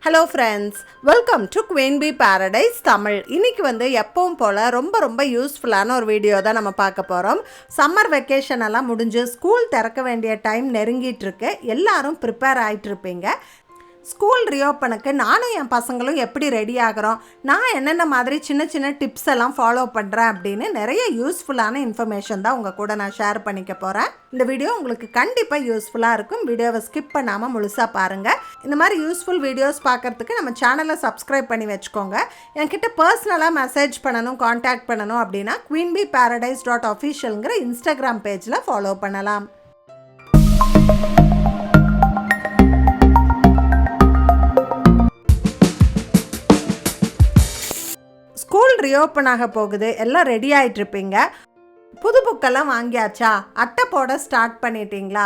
Hello friends, welcome to Queen B Paradise Tamil. இன்றைக்கி எப்பவும் போல் ரொம்ப யூஸ்ஃபுல்லான ஒரு வீடியோ தான் நம்ம பார்க்க போகிறோம். சம்மர் வெக்கேஷன் எல்லாம் முடிஞ்சு ஸ்கூல் திறக்க வேண்டிய டைம் நெருங்கிட்டுருக்கு. எல்லாரும் ப்ரிப்பேர் ஆகிட்டுருப்பீங்க. ஸ்கூல் ரீஓப்பனுக்கு நானும் என் பசங்களும் எப்படி ரெடி ஆகிறோம், நான் என்னென்ன மாதிரி சின்ன டிப்ஸ் எல்லாம் ஃபாலோ பண்ணுறேன் அப்படின்னு நிறைய யூஸ்ஃபுல்லான இன்ஃபர்மேஷன் தான் உங்கள் கூட நான் ஷேர் பண்ணிக்க போகிறேன். இந்த வீடியோ உங்களுக்கு கண்டிப்பாக யூஸ்ஃபுல்லாக இருக்கும். வீடியோவை ஸ்கிப் பண்ணாமல் முழுசாக பாருங்கள். இந்த மாதிரி யூஸ்ஃபுல் வீடியோஸ் பார்க்குறதுக்கு நம்ம சேனலை சப்ஸ்கிரைப் பண்ணி வச்சுக்கோங்க. என்கிட்ட பர்சனலாக மெசேஜ் பண்ணணும், காண்டாக்ட் பண்ணணும் அப்படின்னா queenbeeparadise.officialங்கிற இன்ஸ்டாகிராம் பேஜில் ஃபாலோ பண்ணலாம். ஸ்கூல் ரீஓப்பன் ஆக போகுது, எல்லாம் ரெடி ஆகிட்ருப்பீங்க. புது புக்கெல்லாம் வாங்கியாச்சா? அட்டை போட ஸ்டார்ட் பண்ணிட்டீங்களா?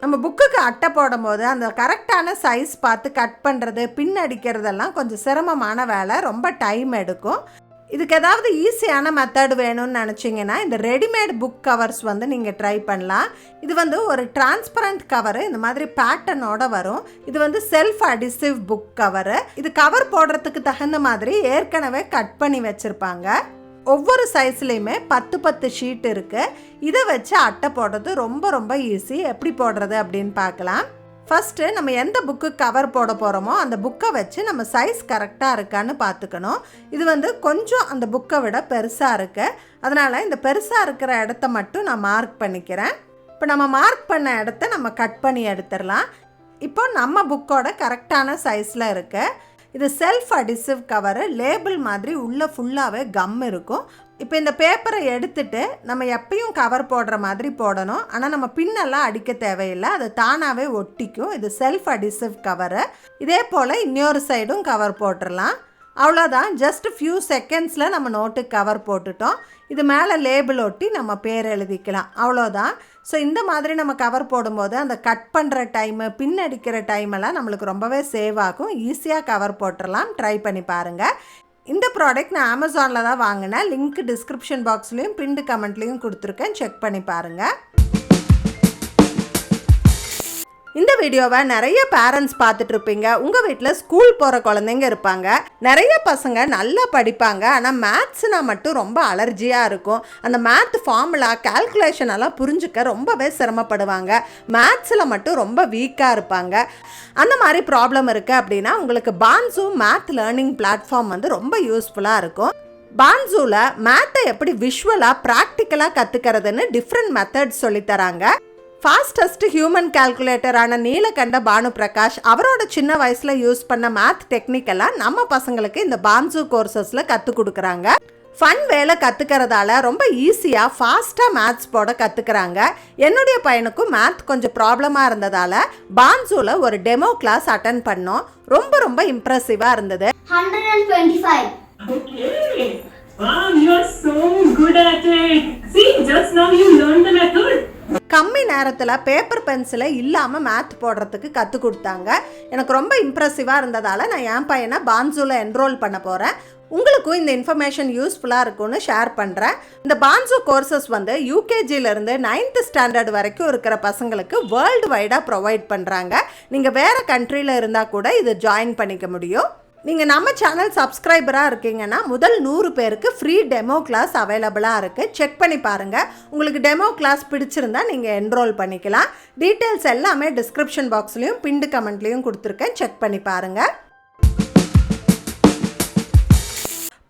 நம்ம புக்குக்கு அட்டை போடும் போது அந்த கரெக்டான சைஸ் பார்த்து கட் பண்ணுறது, பின் அடிக்கிறதெல்லாம் கொஞ்சம் சிரமமான வேலை, ரொம்ப டைம் எடுக்கும். இதுக்கு ஏதாவது ஈஸியான மெத்தட் வேணும்னு நினச்சிங்கன்னா இந்த ரெடிமேட் புக் கவர்ஸ் நீங்கள் ட்ரை பண்ணலாம். இது ஒரு டிரான்ஸ்பரண்ட் கவரு, இந்த மாதிரி பேட்டர்னோட வரும். இது செல்ஃப் அடிசிவ் புக் கவரு. இது கவர் போடுறதுக்கு தகுந்த மாதிரி ஏற்கனவே கட் பண்ணி வச்சுருப்பாங்க. ஒவ்வொரு சைஸ்லேயுமே 10 ஷீட் இருக்குது. இதை வச்சு அட்டை போடுறது ரொம்ப ஈஸி. எப்படி போடுறது அப்படின்னு பார்க்கலாம். ஃபஸ்ட்டு நம்ம எந்த புக்கு கவர் போட போகிறோமோ அந்த புக்கை வச்சு நம்ம சைஸ் கரெக்டாக இருக்கான்னு பார்த்துக்கணும். இது கொஞ்சம் அந்த புக்கை விட பெருசாக இருக்குது. அதனால் இந்த பெருசாக இருக்கிற இடத்த மட்டும் நான் மார்க் பண்ணிக்கிறேன். இப்போ நம்ம மார்க் பண்ண இடத்த நம்ம கட் பண்ணி எடுத்துடலாம். இப்போ நம்ம புக்கோட கரெக்டான சைஸில் இருக்குது. இது செல்ஃப் அடிசிவ் கவரு. லேபிள் மாதிரி உள்ளே ஃபுல்லாகவே கம் இருக்கும். இப்போ இந்த பேப்பரை எடுத்துட்டு நம்ம எப்பயும் கவர் போடுற மாதிரி போடணும். ஆனால் நம்ம பின்னெல்லாம் அடிக்க தேவையில்லை, அது தானாகவே ஒட்டிக்கும். இது செல்ஃப் அடிசிவ் கவரு. இதே போல் இன்னொரு சைடும் கவர் போட்டுடலாம். அவ்வளோதான். ஜஸ்ட் ஃபியூ செகண்ட்ஸில் நம்ம நோட்டுக்கு கவர் போட்டுட்டோம். இது மேலே லேபிள் ஒட்டி நம்ம பேர் எழுதிக்கலாம். அவ்வளோதான். ஸோ இந்த மாதிரி நம்ம கவர் போடும்போது அந்த கட் பண்ணுற டைமு, பின் அடிக்கிற டைமெல்லாம் நம்மளுக்கு ரொம்பவே சேவ் ஆகும். ஈஸியாக கவர் போட்டுடலாம். ட்ரை பண்ணி பாருங்கள். இந்த ப்ராடக்ட் நான் அமேசானில் தான் வாங்கினேன். லிங்க் டிஸ்கிரிப்ஷன் பாக்ஸ்லேயும் பின்டு கமெண்ட்லேயும் கொடுத்துருக்கேன், செக் பண்ணி பாருங்கள். இந்த வீடியோவை நிறைய பேரண்ட்ஸ் பார்த்துட்ருப்பீங்க. உங்கள் வீட்டில் ஸ்கூல் போகிற குழந்தைங்க இருப்பாங்க. நிறைய பசங்க நல்லா படிப்பாங்க, ஆனால் மேத்ஸ்னால் மட்டும் ரொம்ப அலர்ஜியாக இருக்கும். அந்த மேத் ஃபார்முலா, கால்குலேஷன் எல்லாம் புரிஞ்சுக்க ரொம்பவே சிரமப்படுவாங்க. மேத்ஸில் மட்டும் ரொம்ப வீக்காக இருப்பாங்க. அந்த மாதிரி ப்ராப்ளம் இருக்குது அப்படின்னா உங்களுக்கு பான்சூ மேத் லேர்னிங் பிளாட்ஃபார்ம் ரொம்ப யூஸ்ஃபுல்லாக இருக்கும். பான்சூவில் மேத்தை எப்படி விஷுவலாக ப்ராக்டிக்கலாக கற்றுக்கிறதுன்னு டிஃப்ரெண்ட் மெத்தட்ஸ் சொல்லித்தராங்க. ஃபாஸ்டஸ்ட் ஹியூமன் கால்குலேட்டரான நீலகண்ட பானு பிரகாஷ் அவரோட சின்ன வயசில் யூஸ் பண்ண மேத் டெக்னிக்கெல்லாம் நம்ம பசங்களுக்கு இந்த பான்சூ கோர்சஸில் கற்றுக் கொடுக்குறாங்க. ஃபன் வேலை கற்றுக்கிறதால ரொம்ப ஈஸியாக ஃபாஸ்ட்டாக மேத்ஸ் போட கற்றுக்குறாங்க. என்னுடைய பையனுக்கும் மேத் கொஞ்சம் ப்ராப்ளமாக இருந்ததால் பான்சூவில் ஒரு டெமோ கிளாஸ் அட்டன் பண்ணோம். ரொம்ப இம்ப்ரெசிவாக இருந்தது. 125. Okay. Wow, you are so good at it. See, just now you learned the method. கம்மி நேரத்தில் பேப்பர் பென்சிலை இல்லாமல் மேத் போடுறதுக்கு கற்றுக் கொடுத்தாங்க. எனக்கு ரொம்ப இம்ப்ரெசிவாக இருந்ததால் நான் என் பையனை பான்சூவில் என்ரோல் பண்ண போகிறேன். உங்களுக்கும் இந்த இன்ஃபர்மேஷன் யூஸ்ஃபுல்லாக இருக்கும்னு ஷேர் பண்ணுறேன். இந்த பான்சூ கோர்சஸ் யூகேஜிலேருந்து 9th ஸ்டாண்டர்ட் வரைக்கும் இருக்கிற பசங்களுக்கு வேர்ல்டு வைடாக ப்ரொவைட் பண்ணுறாங்க. நீங்கள் வேறு கண்ட்ரியில் இருந்தால் கூட இது ஜாயின் பண்ணிக்க முடியும். நீங்கள் நம்ம சேனல் சப்ஸ்கிரைபராக இருக்கீங்கன்னா முதல் 100 பேருக்கு ஃப்ரீ டெமோ கிளாஸ் அவைலபிளாக இருக்குது. செக் பண்ணி பாருங்கள். உங்களுக்கு டெமோ கிளாஸ் பிடிச்சிருந்தா நீங்கள் என்ரோல் பண்ணிக்கலாம். டீட்டெயில்ஸ் எல்லாமே டிஸ்கிரிப்ஷன் பாக்ஸ்லேயும் பின்டு கமெண்ட்லேயும் கொடுத்துருக்கேன், செக் பண்ணி பாருங்கள்.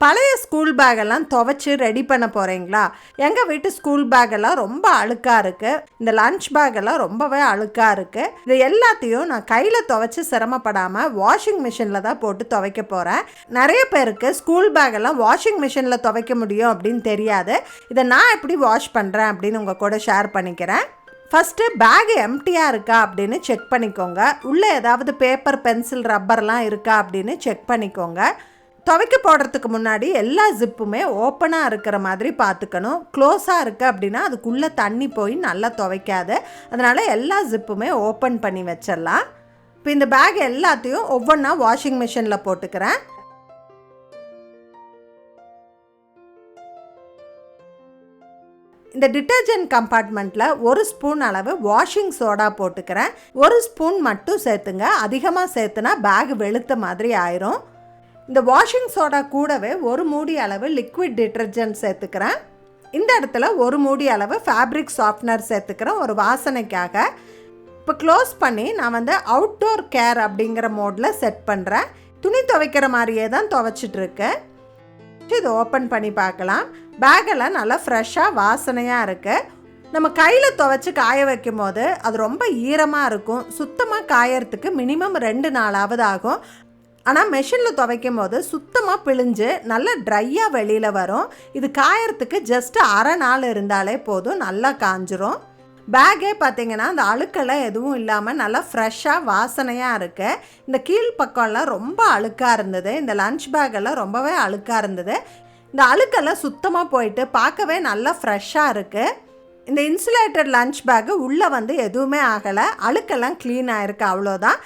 பழைய ஸ்கூல் பேக்கெல்லாம் துவைச்சி ரெடி பண்ண போகிறீங்களா? எங்கள் வீட்டு ஸ்கூல் பேக்கெல்லாம் ரொம்ப அழுக்காக இருக்குது. இந்த லன்ச் பேக்கெல்லாம் ரொம்பவே அழுக்காக இருக்குது. இது எல்லாத்தையும் நான் கையில் துவைச்சி சிரமப்படாமல் வாஷிங் மிஷினில் தான் போட்டு துவைக்க போகிறேன். நிறைய பேருக்கு ஸ்கூல் பேக்கெல்லாம் வாஷிங் மிஷினில் துவைக்க முடியும் அப்படின்னு தெரியாது. இதை நான் எப்படி வாஷ் பண்ணுறேன் அப்படின்னு உங்கள் கூட ஷேர் பண்ணிக்கிறேன். ஃபஸ்ட்டு பேக் எம்டியாக இருக்கா அப்படின்னு செக் பண்ணிக்கோங்க. உள்ளே ஏதாவது பேப்பர், பென்சில், ரப்பர்லாம் இருக்கா அப்படின்னு செக் பண்ணிக்கோங்க. துவைக்க போடுறதுக்கு முன்னாடி எல்லா ஜிப்புமே ஓப்பனாக இருக்கிற மாதிரி பார்த்துக்கணும். க்ளோஸாக இருக்குது அப்படின்னா அதுக்குள்ளே தண்ணி போய் நல்லா துவைக்காது. அதனால் எல்லா ஜிப்புமே ஓப்பன் பண்ணி வச்சிடலாம். இப்போ இந்த பேக் எல்லாத்தையும் ஒவ்வொன்றா வாஷிங் மிஷினில் போட்டுக்கிறேன். இந்த டிட்டர்ஜென்ட் கம்பார்ட்மெண்ட்டில் 1 ஸ்பூன் அளவு வாஷிங் சோடா போட்டுக்கிறேன். 1 ஸ்பூன் மட்டும் சேர்த்துங்க, அதிகமாக சேர்த்துனா பேக் வெளுத்த மாதிரி ஆயிரும். இந்த வாஷிங் சோடா கூடவே 1 மூடி அளவு லிக்விட் டிட்டர்ஜென்ட் சேர்த்துக்கிறேன். இந்த இடத்துல 1 மூடி அளவு ஃபேப்ரிக் சாஃப்ட்னர் சேர்த்துக்கிறேன் ஒரு வாசனைக்காக. இப்போ க்ளோஸ் பண்ணி நான் வந்து அவுட்டோர் கேர் அப்படிங்கிற மோடில் செட் பண்ணுறேன். துணி துவைக்கிற மாதிரியே தான் துவைச்சிட்ருக்கேன். இதை ஓப்பன் பண்ணி பார்க்கலாம். பேக்கெல்லாம் நல்லா ஃப்ரெஷ்ஷாக வாசனையாக இருக்குது. நம்ம கையில் துவைச்சி காய வைக்கும் போது அது ரொம்ப ஈரமாக இருக்கும். சுத்தமாக காயறதுக்கு மினிமம் 2 நாளாவது ஆகும். ஆனால் மெஷினில் துவைக்கும் போது சுத்தமாக பிழிஞ்சு நல்லா ட்ரையாக வெளியில் வரும். இது காயறதுக்கு ஜஸ்ட் அரை நாள் இருந்தாலே போதும், நல்லா காஞ்சிரும். பேக்கே பார்த்திங்கன்னா அந்த அழுக்கெல்லாம் எதுவும் இல்லாமல் நல்லா ஃப்ரெஷ்ஷாக வாசனையாக இருக்குது. இந்த கீழ்ப்பக்கம்லாம் ரொம்ப அழுக்காக இருந்தது. இந்த லன்ச் பேக்கெல்லாம் ரொம்பவே அழுக்காக இருந்தது. இந்த அழுக்கெல்லாம் சுத்தமாக போயிட்டு பார்க்கவே நல்லா ஃப்ரெஷ்ஷாக இருக்குது. இந்த இன்சுலேட்டட் லன்ச் பேக்கு உள்ளே வந்து எதுவுமே ஆகலை, அழுக்கெல்லாம் க்ளீன் ஆகிருக்கு, அவ்வளோதான்.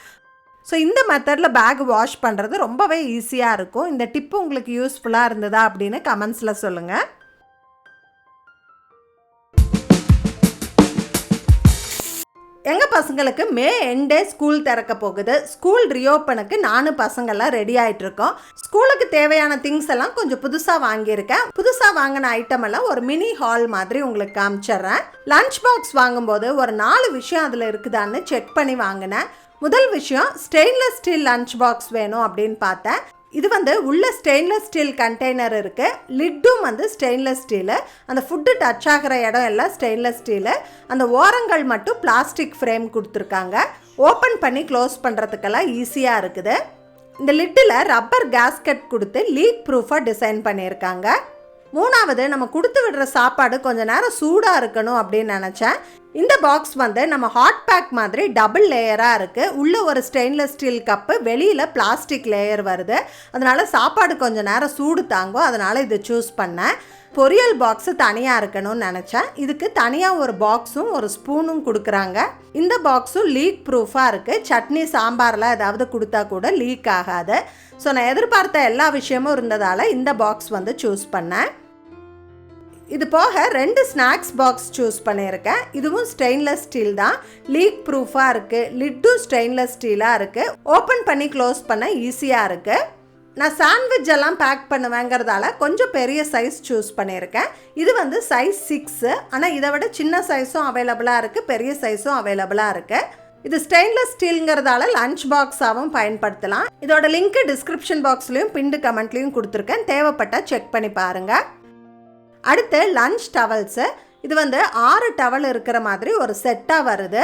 ஸோ இந்த மெத்தடில் பேக் வாஷ் பண்ணுறது ரொம்பவே ஈஸியாக இருக்கும். இந்த டிப்பு உங்களுக்கு யூஸ்ஃபுல்லாக இருந்ததா அப்படின்னு கமெண்ட்ஸில் சொல்லுங்கள். எங்கள் பசங்களுக்கு மே எண்டே ஸ்கூல் திறக்க போகுது. ஸ்கூல் ரீஓப்பனுக்கு நானும் பசங்கள்லாம் ரெடி ஆகிட்டுருக்கோம். ஸ்கூலுக்கு தேவையான திங்ஸ் எல்லாம் கொஞ்சம் புதுசாக வாங்கியிருக்கேன். புதுசாக வாங்கின ஐட்டம் எல்லாம் ஒரு மினி ஹால் மாதிரி உங்களுக்கு காமிச்சிட்றேன். லன்ச் பாக்ஸ் வாங்கும்போது ஒரு 4 விஷயம் அதில் இருக்குதான்னு செக் பண்ணி வாங்கினேன். முதல் விஷயம், ஸ்டெயின்லெஸ் ஸ்டீல் லன்ச் பாக்ஸ் வேணும் அப்படின்னு பார்த்தேன். இது வந்து உள்ள ஸ்டெயின்லெஸ் ஸ்டீல் கண்டெய்னர் இருக்குது, லிட்டும் வந்து ஸ்டெயின்லெஸ் ஸ்டீலு, அந்த ஃபுட்டு டச் ஆகிற இடம் எல்லாம் ஸ்டெயின்லெஸ் ஸ்டீலு, அந்த ஓரங்கள் மட்டும் பிளாஸ்டிக் ஃப்ரேம் கொடுத்துருக்காங்க. ஓப்பன் பண்ணி க்ளோஸ் பண்ணுறதுக்கெல்லாம் ஈஸியாக இருக்குது. இந்த லிட்டில் ரப்பர் கேஸ்கெட் கொடுத்து லீக் ப்ரூஃபாக டிசைன் பண்ணியிருக்காங்க. மூணாவது, நம்ம கொடுத்து விடுற சாப்பாடு கொஞ்சம் நேரம் சூடாக இருக்கணும் அப்படின்னு நினச்சேன். இந்த பாக்ஸ் வந்து நம்ம ஹாட் பேக் மாதிரி டபுள் லேயராக இருக்குது. உள்ளே ஒரு ஸ்டெயின்லெஸ் ஸ்டீல் கப்பு, வெளியில் பிளாஸ்டிக் லேயர் வருது. அதனால் சாப்பாடு கொஞ்சம் நேரம் சூடு தாங்கும். அதனால் இதை சூஸ் பண்ணேன். பொரியல் பாக்ஸு தனியாக இருக்கணும்னு நினச்சேன். இதுக்கு தனியாக ஒரு பாக்ஸும் ஒரு ஸ்பூனும் கொடுக்குறாங்க. இந்த பாக்ஸும் லீக் ப்ரூஃபாக இருக்குது. சட்னி சாம்பார்லாம் ஏதாவது கொடுத்தா கூட லீக் ஆகாது. ஸோ நான் எதிர்பார்த்த எல்லா விஷயமும் இருந்ததால் இந்த பாக்ஸ் வந்து சூஸ் பண்ணேன். இது போக 2 ஸ்நாக்ஸ் பாக்ஸ் சூஸ் பண்ணியிருக்கேன். இதுவும் ஸ்டெயின்லெஸ் ஸ்டீல் தான், லீக் ப்ரூஃபாக இருக்குது. லிட்டும் ஸ்டெயின்லெஸ் ஸ்டீலாக இருக்குது. ஓப்பன் பண்ணி க்ளோஸ் பண்ண ஈஸியாக இருக்குது. நான் சாண்ட்விச் எல்லாம் பேக் பண்ணுவேங்கிறதால கொஞ்சம் பெரிய சைஸ் சூஸ் பண்ணியிருக்கேன். இது வந்து சைஸ் 6, ஆனால் இதை விட சின்ன சைஸும் அவைலபிளாக இருக்குது, பெரிய சைஸும் அவைலபிளாக இருக்குது. இது ஸ்டெயின்லெஸ் ஸ்டீலுங்கிறதால லன்ச் பாக்ஸாகவும் பயன்படுத்தலாம். இதோட லிங்க்கு டிஸ்கிரிப்ஷன் பாக்ஸ்லேயும் பின்டு கமெண்ட்லேயும் கொடுத்துருக்கேன், தேவைப்பட்டால் செக் பண்ணி பாருங்கள். அடுத்து லன்ச் டவல்ஸு. இது வந்து 6 டவல் இருக்கிற மாதிரி ஒரு செட்டாக வருது.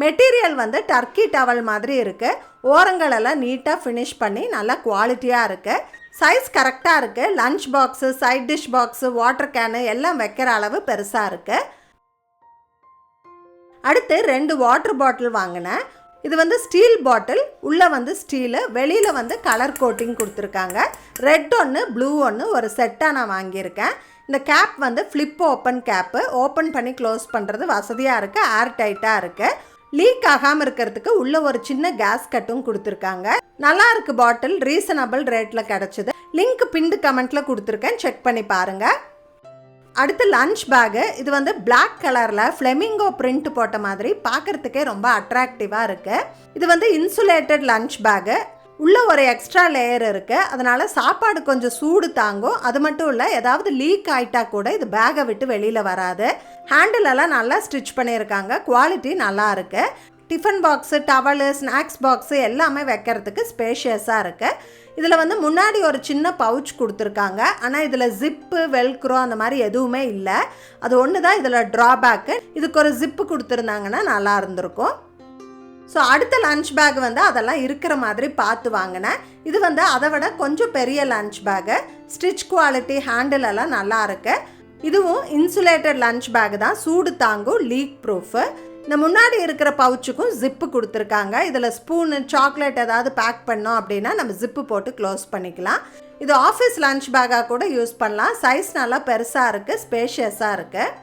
மெட்டீரியல் வந்து டர்க்கி டவல் மாதிரி இருக்குது. ஓரங்களெல்லாம் நீட்டாக ஃபினிஷ் பண்ணி நல்லா குவாலிட்டியாக இருக்குது. சைஸ் கரெக்டாக இருக்குது. Lunch box, side dish box, water can எல்லாம் வைக்கிற அளவு பெருசாக இருக்குது. அடுத்து 2 வாட்டர் பாட்டில் வாங்கினேன். இது வந்து ஸ்டீல் பாட்டில், உள்ளே வந்து ஸ்டீலு, வெளியில் வந்து கலர் கோட்டிங் கொடுத்துருக்காங்க. ரெட் ஒன்று, ப்ளூ ஒன்று ஒரு செட்டாக நான் வாங்கியிருக்கேன். இந்த கேப் வந்து ஃப்ளிப் ஓப்பன் கேப்பு, ஓப்பன் பண்ணி க்ளோஸ் பண்ணுறது வசதியாக இருக்குது, ஏர் டைட்டாக இருக்குது. லீக் ஆகாமல் இருக்கிறதுக்கு உள்ள ஒரு சின்ன கேஸ் கட்டும் கொடுத்துருக்காங்க. நல்லா இருக்கு பாட்டில், ரீசனபிள் ரேட்டில் கிடச்சிது. லிங்க் பின்டு கமெண்ட்டில் கொடுத்துருக்கேன், செக் பண்ணி பாருங்கள். அடுத்து லன்ச் பேகு. இது வந்து பிளாக் கலரில் ஃப்ளெமிங்கோ பிரிண்ட் போட்ட மாதிரி பார்க்குறதுக்கே ரொம்ப அட்ராக்டிவாக இருக்குது. இது வந்து இன்சுலேட்டட் லன்ச் பேகு. உள்ளே ஒரு எக்ஸ்ட்ரா லேயர் இருக்குது. அதனால் சாப்பாடு கொஞ்சம் சூடு தாங்கும். அது மட்டும் இல்லை, ஏதாவது லீக் ஆகிட்டா கூட இது பேக்கை விட்டு வெளியில் வராது. ஹேண்டிலெல்லாம் நல்லா ஸ்டிச் பண்ணியிருக்காங்க, குவாலிட்டி நல்லா இருக்குது. Tiffin box, towel, snacks box எல்லாமே வைக்கிறதுக்கு ஸ்பேஷியஸாக இருக்குது. இதில் வந்து முன்னாடி ஒரு சின்ன பவுச் கொடுத்துருக்காங்க. ஆனால் இதில் ஜிப்பு, வெல்க்ரோ அந்த மாதிரி எதுவுமே இல்லை. அது ஒன்று தான் இதில் ட்ராபேக்கு. இதுக்கு ஒரு ஜிப்பு கொடுத்துருந்தாங்கன்னா நல்லா இருந்திருக்கும். ஸோ அடுத்த லன்ச் பேக் வந்து அதெல்லாம் இருக்கிற மாதிரி பார்த்து வாங்கினேன். இது வந்து அதை விட கொஞ்சம் பெரிய lunch bag. Stitch quality, handle எல்லாம் நல்லா இருக்குது. இதுவும் இன்சுலேட்டட் லன்ச் பேக் தான், சூடு தாங்கும், லீக் ப்ரூஃபு. இந்த முன்னாடி இருக்கிற பவுச்சுக்கும் ஜிப்பு கொடுத்துருக்காங்க. இதில் ஸ்பூனு, சாக்லேட் ஏதாவது பேக் பண்ணோம் அப்படின்னா நம்ம ஜிப்பு போட்டு க்ளோஸ் பண்ணிக்கலாம். இது ஆஃபீஸ் லன்ச் பேக்காக கூட யூஸ் பண்ணலாம். சைஸ் நல்லா பெருசாக இருக்குது, ஸ்பேஷியஸாக இருக்குது.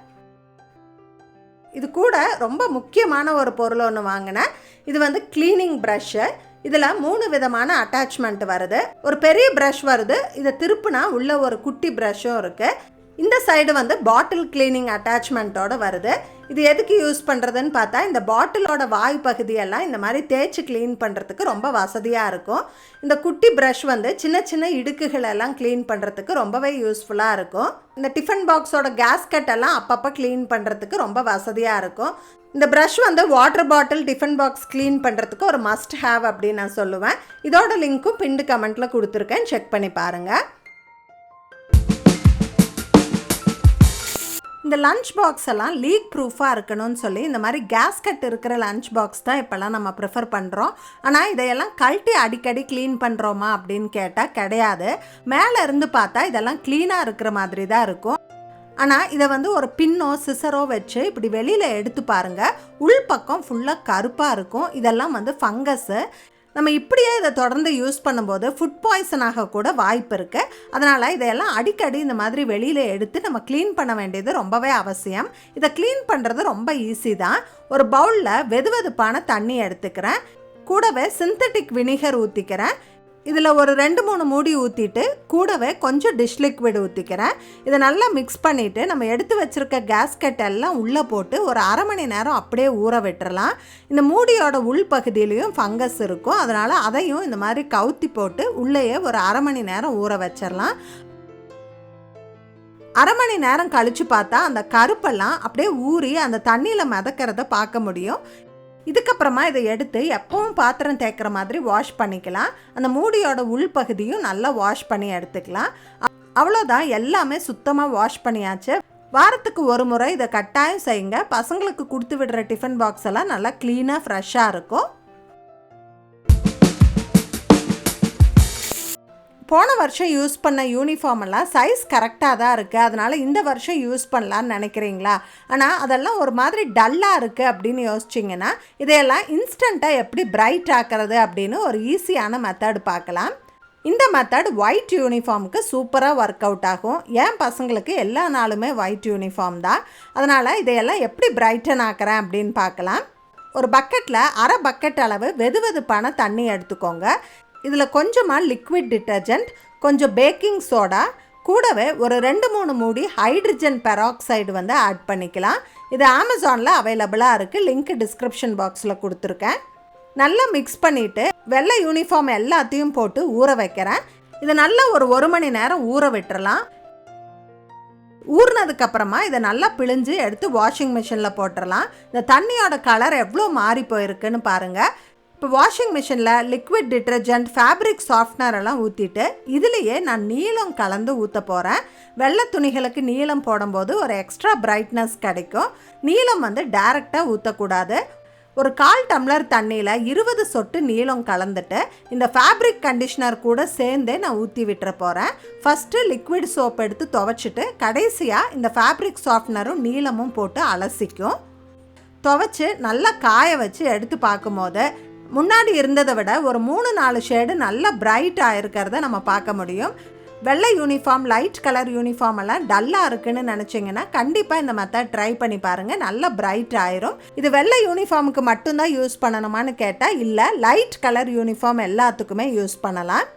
இது கூட ரொம்ப முக்கியமான ஒரு பொருள் ஒன்று வாங்கினேன். இது வந்து க்ளீனிங் ப்ரஷ்ஷு. இதில் 3 விதமான அட்டாச்மெண்ட் வருது. ஒரு பெரிய ப்ரஷ் வருது, இதை திருப்புனா உள்ள ஒரு குட்டி ப்ரஷ்ஷும் இருக்குது. இந்த சைடு வந்து பாட்டில் கிளீனிங் அட்டாச்மெண்ட்டோட வருது. இது எதுக்கு யூஸ் பண்ணுறதுன்னு பார்த்தா, இந்த பாட்டிலோட வாய் பகுதியெல்லாம் இந்த மாதிரி தேய்ச்சி க்ளீன் பண்ணுறதுக்கு ரொம்ப வசதியாக இருக்கும். இந்த குட்டி ப்ரஷ் வந்து சின்ன சின்ன இடுக்குகளெல்லாம் க்ளீன் பண்ணுறதுக்கு ரொம்பவே யூஸ்ஃபுல்லாக இருக்கும். இந்த டிஃபன் பாக்ஸோட கேஸ்கட் எல்லாம் அப்பப்போ க்ளீன் பண்ணுறதுக்கு ரொம்ப வசதியாக இருக்கும். இந்த ப்ரஷ் வந்து water bottle tiffin box clean பண்ணுறதுக்கு ஒரு மஸ்ட் ஹேவ் அப்படின்னு நான் சொல்லுவேன். இதோட லிங்க்கும் பின்டு கமெண்ட்டில் கொடுத்துருக்கேன், செக் பண்ணி பாருங்கள். இந்த லஞ்ச் பாக்ஸ் எல்லாம் லீக் ப்ரூஃபாக இருக்கணும்னு சொல்லி இந்த மாதிரி கேஸ்கட் இருக்கிற லஞ்ச் பாக்ஸ் தான் இப்போல்லாம் நம்ம ப்ரிஃபர் பண்ணுறோம். ஆனால் இதையெல்லாம் கழட்டி அடிக்கடி க்ளீன் பண்ணுறோமா அப்படின்னு கேட்டால் கிடையாது. மேலே இருந்து பார்த்தா இதெல்லாம் க்ளீனாக இருக்கிற மாதிரி தான் இருக்கும். ஆனால் இதை வந்து ஒரு பின்னோ சிசரோ வச்சு இப்படி வெளியில் எடுத்து பாருங்கள், உள்பக்கம் ஃபுல்லாக கருப்பாக இருக்கும். இதெல்லாம் வந்து ஃபங்கஸ்ஸு. நம்ம இப்படியே இதை தொடர்ந்து யூஸ் பண்ணும்போது ஃபுட் பாய்சன் ஆக கூட வாய்ப்பு இருக்குது. அதனால் இதையெல்லாம் அடிக்கடி இந்த மாதிரி வெளியில் எடுத்து நம்ம க்ளீன் பண்ண வேண்டியது ரொம்பவே அவசியம். இதை க்ளீன் பண்ணுறது ரொம்ப ஈஸி தான். ஒரு பவுலில் வெதுவெதுப்பான தண்ணி எடுத்துக்கிறேன், கூடவே சிந்தட்டிக் வினிகர் ஊற்றிக்கிறேன். இதில் ஒரு 2-3 மூடி ஊற்றிட்டு கூடவே கொஞ்சம் டிஷ் லிக்விட் ஊற்றிக்கிறேன். இதை நல்லா மிக்ஸ் பண்ணிவிட்டு நம்ம எடுத்து வச்சுருக்க கேஸ்கட் எல்லாம் உள்ளே போட்டு ஒரு அரை மணி நேரம் அப்படியே ஊற விட்டுறலாம். இந்த மூடியோட உள்பகுதியிலையும் ஃபங்கஸ் இருக்கும், அதனால் அதையும் இந்த மாதிரி கவுத்தி போட்டு உள்ளேயே ஒரு அரை மணி நேரம் ஊற வச்சிடலாம். அரை மணி நேரம் கழித்து பார்த்தா அந்த கருப்பெல்லாம் அப்படியே ஊறி அந்த தண்ணியில் மிதக்கிறத பார்க்க முடியும். இதுக்கப்புறமா இதை எடுத்து எப்பவும் பாத்திரம் தேய்க்கிற மாதிரி வாஷ் பண்ணிக்கலாம். அந்த மூடியோட உள்பகுதியும் நல்லா வாஷ் பண்ணி எடுத்துக்கலாம். அவ்வளோதான், எல்லாமே சுத்தமாக வாஷ் பண்ணியாச்சு. வாரத்துக்கு ஒரு முறை இதை கட்டாயம் செய்யுங்க. பசங்களுக்கு கொடுத்து விடுற டிஃபன் பாக்ஸ் எல்லாம் நல்லா க்ளீனாக ஃப்ரெஷ்ஷாக இருக்கும். போன வருஷம் யூஸ் பண்ண யூனிஃபார்ம் எல்லாம் சைஸ் கரெக்டாக தான் இருக்குது, அதனால் இந்த வருஷம் யூஸ் பண்ணலான்னு நினைக்கிறீங்களா? ஆனால் அதெல்லாம் ஒரு மாதிரி டல்லாக இருக்குது அப்படின்னு யோசிச்சிங்கன்னா இதையெல்லாம் இன்ஸ்டண்ட்டாக எப்படி பிரைட் ஆக்கிறது அப்படின்னு ஒரு ஈஸியான மெத்தட் பார்க்கலாம். இந்த மெத்தட் ஒயிட் யூனிஃபார்முக்கு சூப்பராக ஒர்க் அவுட் ஆகும். என் பசங்களுக்கு எல்லா நாளுமே ஒயிட் யூனிஃபார்ம் தான். அதனால் இதையெல்லாம் எப்படி பிரைட்டன் ஆக்கிறேன் அப்படின்னு பார்க்கலாம். ஒரு பக்கெட்டில் அரை பக்கெட் அளவு வெதுவெதுப்பான தண்ணி எடுத்துக்கோங்க. இதில் கொஞ்சமாக லிக்விட் டிட்டர்ஜென்ட், கொஞ்சம் பேக்கிங் சோடா, கூடவே ஒரு 2-3 மூடி ஹைட்ரஜன் பெராக்சைடு வந்து ஆட் பண்ணிக்கலாம். இது அமேசானில் அவைலபிளாக இருக்குது, லிங்க் டிஸ்கிரிப்ஷன் பாக்ஸில் கொடுத்துருக்கேன். நல்லா மிக்ஸ் பண்ணிவிட்டு வெள்ளை யூனிஃபார்ம் எல்லாத்தையும் போட்டு ஊற வைக்கிறேன். இதை நல்லா ஒரு 1 மணி நேரம் ஊற விட்டுறலாம். ஊறினதுக்கப்புறமா இதை நல்லா பிழிஞ்சு எடுத்து வாஷிங் மிஷினில் போட்டுடலாம். இந்த தண்ணியோட கலர் எவ்வளோ மாறி போயிருக்குன்னு பாருங்கள். இப்போ வாஷிங் மிஷினில் லிக்விட் டிட்டர்ஜென்ட், ஃபேப்ரிக் சாஃப்ட்னர் எல்லாம் ஊற்றிட்டு இதிலேயே நான் நீலம் கலந்து ஊற்ற போகிறேன். வெள்ளை துணிகளுக்கு நீலம் போடும்போது ஒரு எக்ஸ்ட்ரா பிரைட்னஸ் கிடைக்கும். நீலம் வந்து டைரெக்டாக ஊற்றக்கூடாது. ஒரு 1/4 டம்ளர் தண்ணியில் 20 சொட்டு நீலம் கலந்துட்டு இந்த ஃபேப்ரிக் கண்டிஷ்னர் கூட சேர்ந்தே நான் ஊற்றி விட்டுற போகிறேன். ஃபஸ்ட்டு லிக்விட் சோப் எடுத்து துவைச்சிட்டு கடைசியாக இந்த ஃபேப்ரிக் சாஃப்ட்னரும் நீளமும் போட்டு அலசிக்கும். துவைச்சி நல்லா காய வச்சு எடுத்து பார்க்கும்போது முன்னாடி இருந்ததை விட ஒரு 3-4 ஷேடு நல்லா பிரைட் ஆகிருக்கிறத நம்ம பார்க்க முடியும். வெள்ளை யூனிஃபார்ம், லைட் கலர் யூனிஃபார்ம் எல்லாம் டல்லாக இருக்குன்னு நினச்சிங்கன்னா கண்டிப்பாக இந்த மெத்தட் ட்ரை பண்ணி பாருங்கள், நல்லா பிரைட் ஆயிரும். இது வெள்ளை யூனிஃபார்முக்கு மட்டும்தான் யூஸ் பண்ணணுமான்னு கேட்டால் இல்லை, லைட் கலர் யூனிஃபார்ம் எல்லாத்துக்குமே யூஸ் பண்ணலாம்.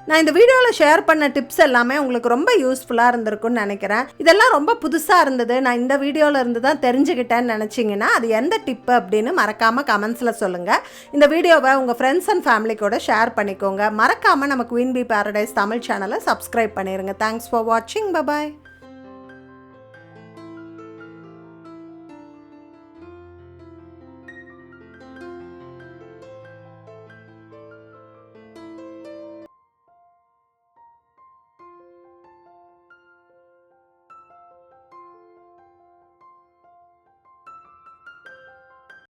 நான் இந்த வீடியோவில் ஷேர் பண்ண டிப்ஸ் எல்லாமே உங்களுக்கு ரொம்ப யூஸ்ஃபுல்லாக இருந்திருக்குன்னு நினைக்கிறேன். இதெல்லாம் ரொம்ப புதுசாக இருந்தது, நான் இந்த வீடியோவில் இருந்து தான் தெரிஞ்சுக்கிட்டேன்னு நினச்சிங்கன்னா அது எந்த டிப்பு அப்படின்னு மறக்காமல் கமெண்ட்ஸில் சொல்லுங்கள். இந்த வீடியோவை உங்கள் ஃப்ரெண்ட்ஸ் அண்ட் ஃபேமிலி கூட ஷேர் பண்ணிக்கோங்க. மறக்காமல் நம்ம குயின் பீ பேரடைஸ் தமிழ் சேனலை சப்ஸ்கிரைப் பண்ணிடுங்க. தேங்க்ஸ் ஃபார் வாட்சிங். பபாய்.